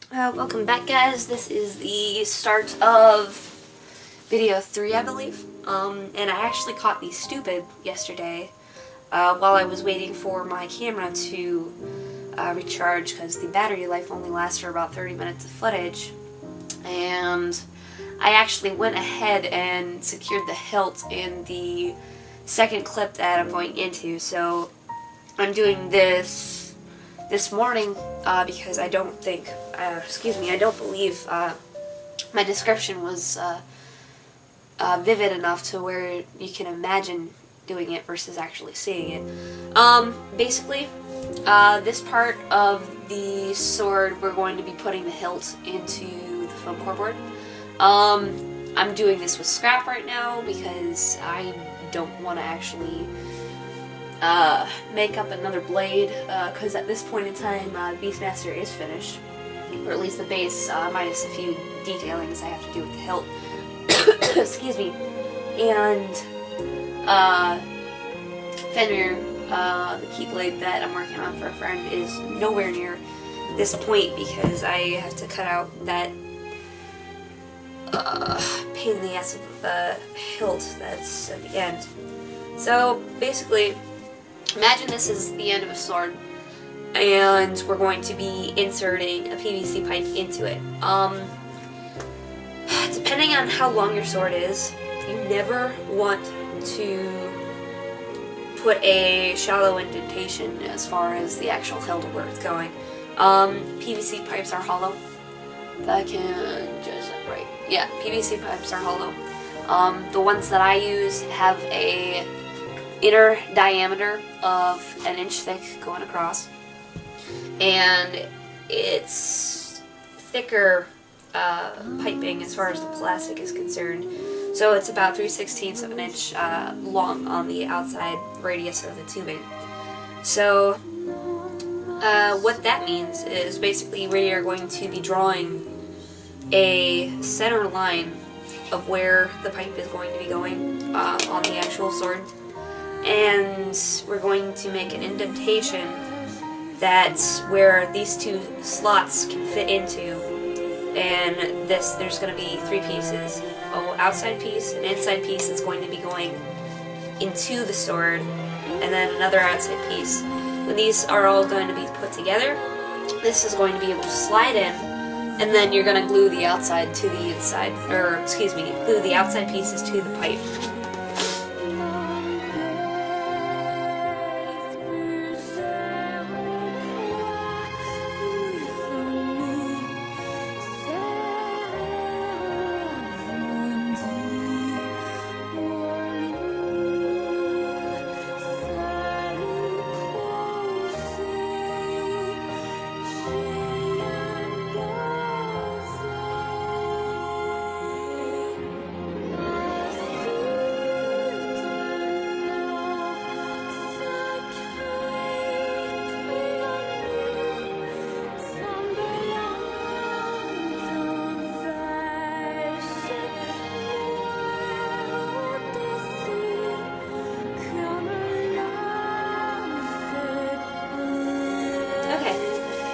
Welcome back, guys. This is the start of video 3, I believe. And I actually caught these stupid yesterday while I was waiting for my camera to recharge, because the battery life only lasts for about 30 minutes of footage. And I actually went ahead and secured the hilt in the second clip that I'm going into. So I'm doing this morning because I don't think, I don't believe my description was vivid enough to where you can imagine doing it versus actually seeing it. Basically, this part of the sword, we're going to be putting the hilt into the foam core board. I'm doing this with scrap right now because I don't want to actually make up another blade, because at this point in time, Beastmaster is finished, or at least the base, minus a few detailings I have to do with the hilt. Excuse me. And Fenrir, the key blade that I'm working on for a friend, is nowhere near this point because I have to cut out that pain in the ass of the hilt that's at the end. So basically, imagine this is the end of a sword, and we're going to be inserting a PVC pipe into it. Depending on how long your sword is, you never want to put a shallow indentation as far as the actual hilt of where it's going. PVC pipes are hollow. If I can just, right, yeah, PVC pipes are hollow. The ones that I use have a inner diameter of 1 inch thick going across, and it's thicker piping as far as the plastic is concerned, so it's about 3/16 of an inch long on the outside radius of the tubing. So what that means is basically we are going to be drawing a center line of where the pipe is going to be going on the actual sword. And we're going to make an indentation that's where these two slots can fit into. And there's going to be 3 pieces. An outside piece, an inside piece that's going to be going into the sword, and then another outside piece. When these are all going to be put together, this is going to be able to slide in, and then you're going to glue the outside to the inside, or excuse me, glue the outside pieces to the pipe.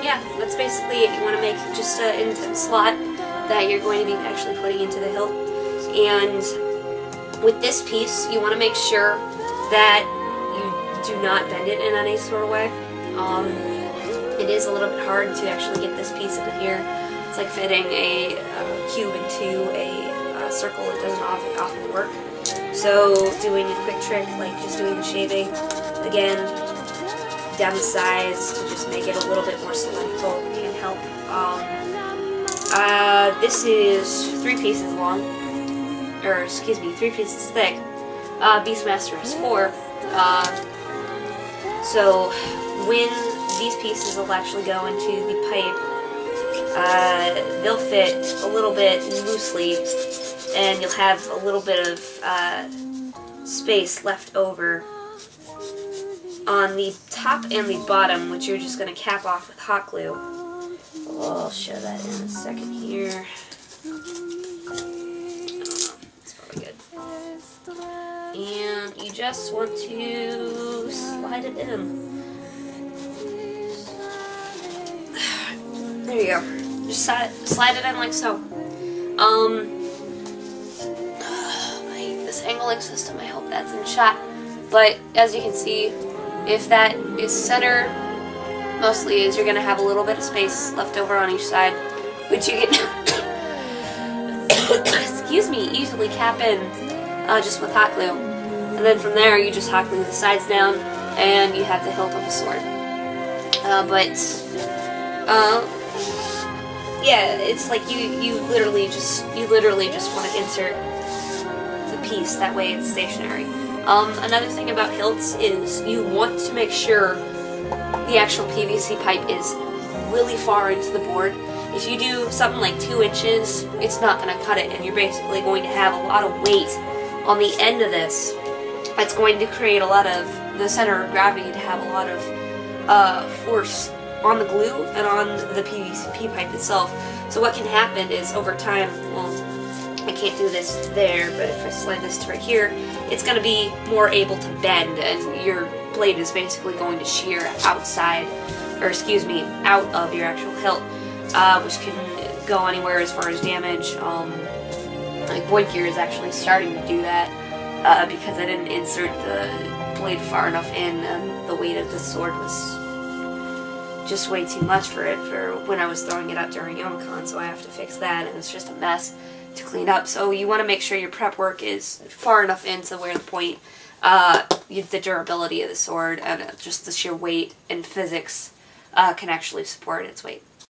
Yeah, that's basically it. You want to make just an slot that you're going to be actually putting into the hilt. And with this piece, you want to make sure that you do not bend it in any sort of way. It is a little bit hard to actually get this piece into here. It's like fitting a cube into a circle. It doesn't often work. So doing a quick trick, like just doing the shaving, again, down the sides to just make it a little bit more symmetrical can help. This is 3 pieces long, or excuse me, 3 pieces thick. Beastmaster is 4. So when these pieces will actually go into the pipe, they'll fit a little bit loosely, and you'll have a little bit of space left over on the top and the bottom, which you're just going to cap off with hot glue. I'll show that in a second here. It's probably good. And you just want to slide it in. There you go. just slide it in like so. I hate this angling system. I hope that's in shot. But as you can see, if that is center, mostly is you're going to have a little bit of space left over on each side, which you can, excuse me, easily cap in just with hot glue. And then from there, you just hot glue the sides down, and you have the hilt of the sword. Yeah, it's like you literally just want to insert the piece, that way it's stationary. Another thing about hilts is you want to make sure the actual PVC pipe is really far into the board. If you do something like 2 inches, it's not going to cut it, and you're basically going to have a lot of weight on the end of this. It's going to create a lot of the center of gravity to have a lot of force on the glue and on the PVC pipe itself. So what can happen is over time, well, I can't do this there, but if I slide this to right here, it's going to be more able to bend, and your blade is basically going to shear outside, or excuse me, out of your actual hilt, which can go anywhere as far as damage. Like Void Gear is actually starting to do that because I didn't insert the blade far enough in, and the weight of the sword was just way too much for it for when I was throwing it out during Ohayocon, so I have to fix that, and it's just a mess to clean up. So you want to make sure your prep work is far enough into where the point, the durability of the sword and just the sheer weight and physics can actually support its weight.